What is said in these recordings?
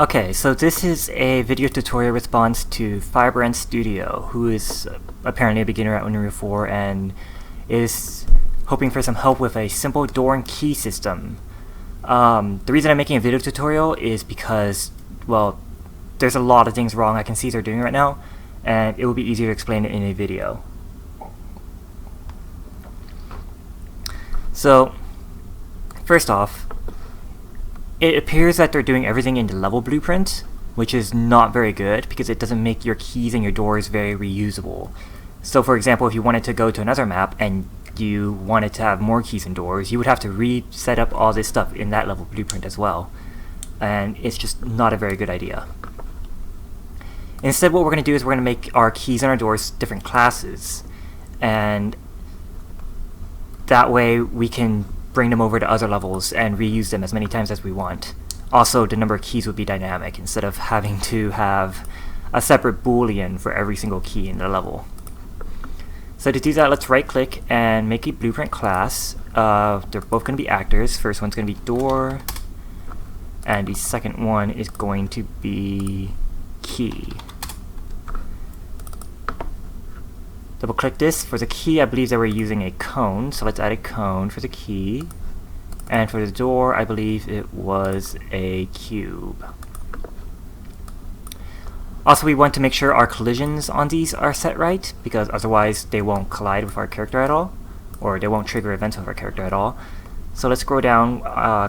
Okay, so this is a video tutorial response to Firebrand Studio, who is apparently a beginner at UE4 and is hoping for some help with a simple door and key system. The reason I'm making a video tutorial is because, well, there's a lot of things wrong I can see they're doing right now, and it will be easier to explain it in a video. So, first off, it appears that they're doing everything in the level blueprint, which is not very good because it doesn't make your keys and your doors very reusable. So for example, if you wanted to go to another map and you wanted to have more keys and doors, you would have to reset up all this stuff in that level blueprint as well. And it's just not a very good idea. Instead, what we're going to do is we're going to make our keys and our doors different classes. And that way we can bring them over to other levels and reuse them as many times as we want. Also, the number of keys would be dynamic instead of having to have a separate boolean for every single key in the level. So to do that, let's right click and make a blueprint class. They're both going to be actors. First one's going to be door, and the second one is going to be key. Double click this. For the key, I believe they were using a cone, so let's add a cone for the key. And for the door, I believe it was a cube. Also, we want to make sure our collisions on these are set right, because otherwise they won't collide with our character at all, or they won't trigger events with our character at all. So let's scroll down,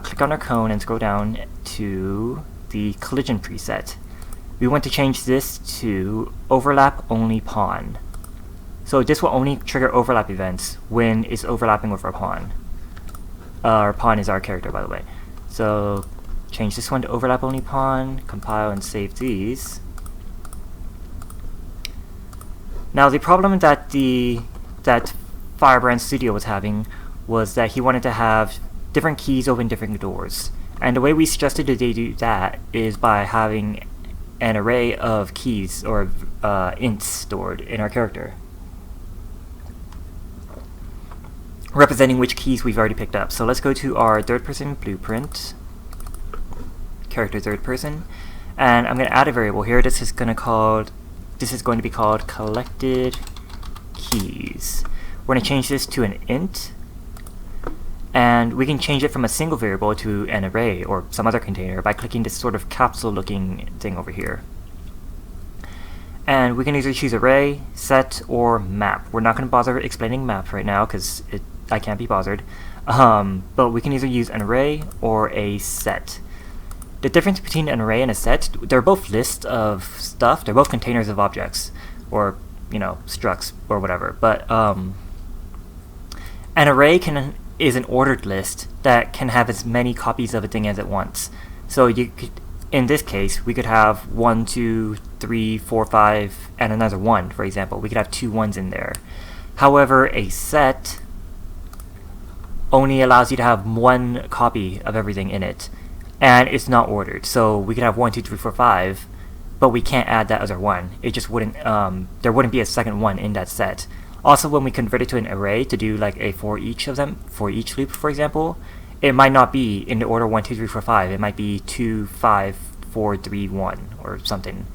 click on our cone and scroll down to the collision preset. We want to change this to overlap only pawn. So this will only trigger overlap events when it's overlapping with our pawn. Our pawn is our character, by the way. So change this one to overlap only pawn, compile and save these. Now the problem that Firebrand Studio was having was that he wanted to have different keys open different doors. And the way we suggested that they do that is by having an array of keys or ints stored in our character, representing which keys we've already picked up. So let's go to our third person blueprint, character third person, and I'm going to add a variable here. This is going to be called collected keys. We're going to change this to an int, and we can change it from a single variable to an array or some other container by clicking this sort of capsule looking thing over here. And we can either choose array, set, or map. We're not going to bother explaining map right now because I can't be bothered. But we can either use an array or a set. The difference between an array and a set, they're both lists of stuff. They're both containers of objects, or structs or whatever. But an array is an ordered list that can have as many copies of a thing as it wants. So you could, in this case, we could have 1, 2, 3, 4, 5, and another 1, for example. We could have 2 1s in there. However, a set only allows you to have 1 copy of everything in it, and it's not ordered. So we could have 1, 2, 3, 4, 5, but we can't add that other 1. It just wouldn't. There wouldn't be a second 1 in that set. Also, when we convert it to an array to do like a for each of them, for each loop, for example, it might not be in the order 1, 2, 3, 4, 5. It might be 2, 5, 4, 3, 1, or something.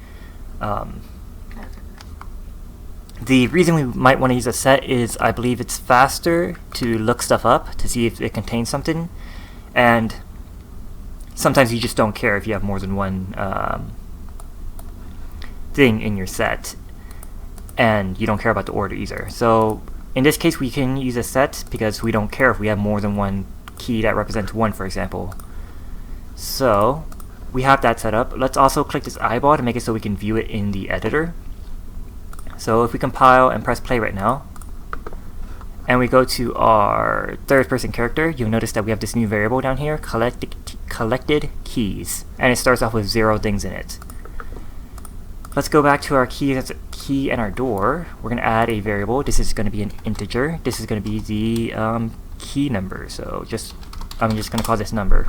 The reason we might want to use a set is I believe it's faster to look stuff up to see if it contains something, and sometimes you just don't care if you have more than one thing in your set, and you don't care about the order either. So in this case we can use a set because we don't care if we have more than one key that represents 1, for example. So we have that set up. Let's also click this eyeball to make it so we can view it in the editor. So if we compile and press play right now, and we go to our third person character, you'll notice that we have this new variable down here, collected keys, and it starts off with 0 things in it. Let's go back to our key and our door. We're going to add a variable. This is going to be an integer. This is going to be the key number. So I'm just going to call this number,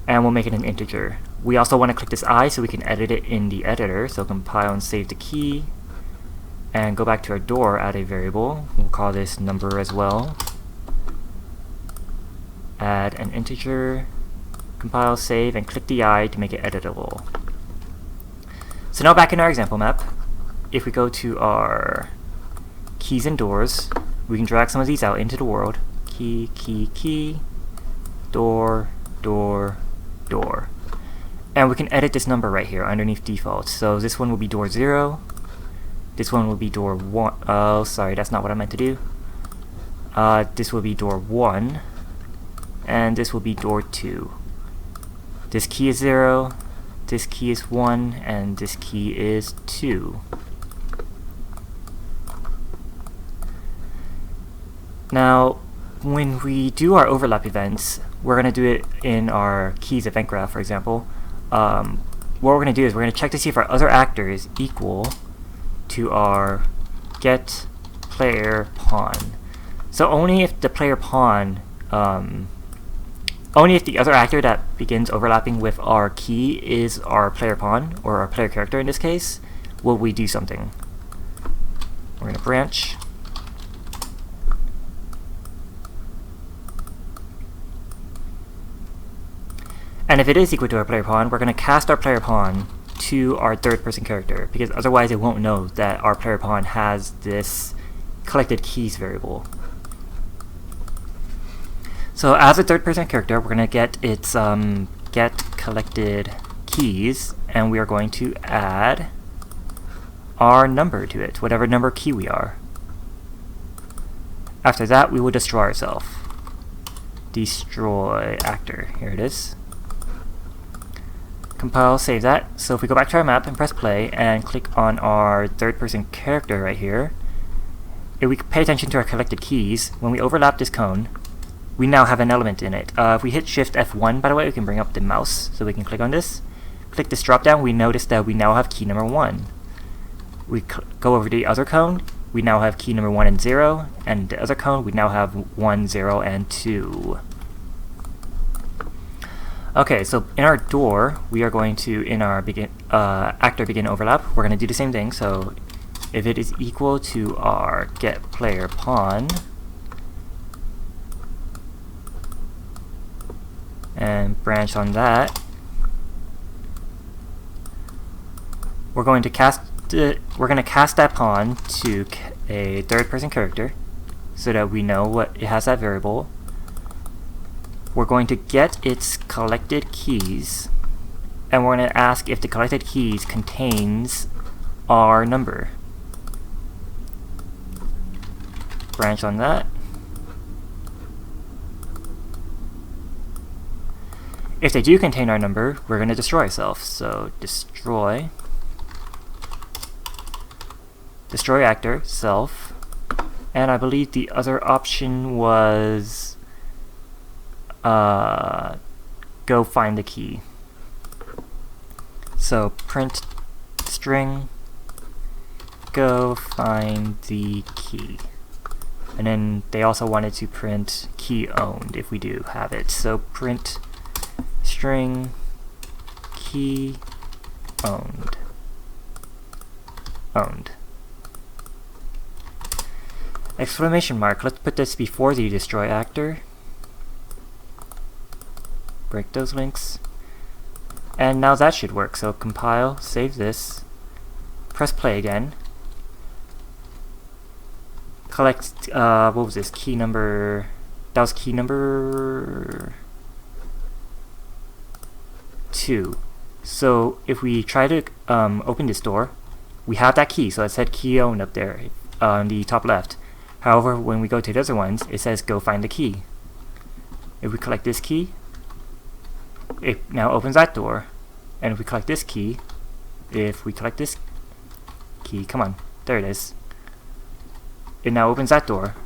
and we'll make it an integer. We also want to click this I so we can edit it in the editor. So compile and save the key, and go back to our door, add a variable. We'll call this number as well. Add an integer, Compile, save, and click the eye to make it editable. So now back in our example map, if we go to our keys and doors, we can drag some of these out into the world. Key, key, key, door, door, door. And we can edit this number right here underneath default. So this one will be door 0. This one will be door 1. Oh, sorry, that's not what I meant to do. This will be door 1. And this will be door 2. This key is 0. This key is 1. And this key is 2. Now, when we do our overlap events, we're going to do it in our keys event graph, for example. What we're going to do is we're going to check to see if our other actor is equal to our get player pawn. So only if the player pawn, only if the other actor that begins overlapping with our key is our player pawn, or our player character in this case, will we do something. We're going to branch. And if it is equal to our player pawn, we're going to cast our player pawn to our third person character, because otherwise it won't know that our player pawn has this collected keys variable. So as a third person character, we're going to get its get collected keys, and we are going to add our number to it, whatever number key we are. After that, we will destroy ourselves. Destroy actor. Here it is. Compile, save that. So if we go back to our map and press play and click on our third person character right here, if we pay attention to our collected keys, when we overlap this cone, we now have an element in it. If we hit Shift F1, by the way, we can bring up the mouse so we can click on this. Click this drop down, we notice that we now have key number 1. We go over to the other cone, we now have key number 1 and 0, and the other cone, we now have 1, 0, and 2. Okay, so in our door, we are going to, in our actor begin overlap, we're going to do the same thing. So if it is equal to our get player pawn, and branch on that, we're going to cast that pawn to a third person character so that we know what it has that variable. We're going to get its collected keys, and we're going to ask if the collected keys contains our number. Branch on that. If they do contain our number, we're going to destroy ourselves. So destroy actor, self, and I believe the other option was go find the key. So print string go find the key. And then they also wanted to print key owned if we do have it. So print string key owned. Exclamation mark. Let's put this before the destroy actor. Break those links. And now that should work. So compile, save this, press play again. Collect, what was this? Key number, that was key number 2. So if we try to open this door, we have that key, so it said key owned up there on the top left. However, when we go to the other ones, it says go find the key. If we collect this key, it now opens that door. And if we collect this key, come on, there it is. It now opens that door.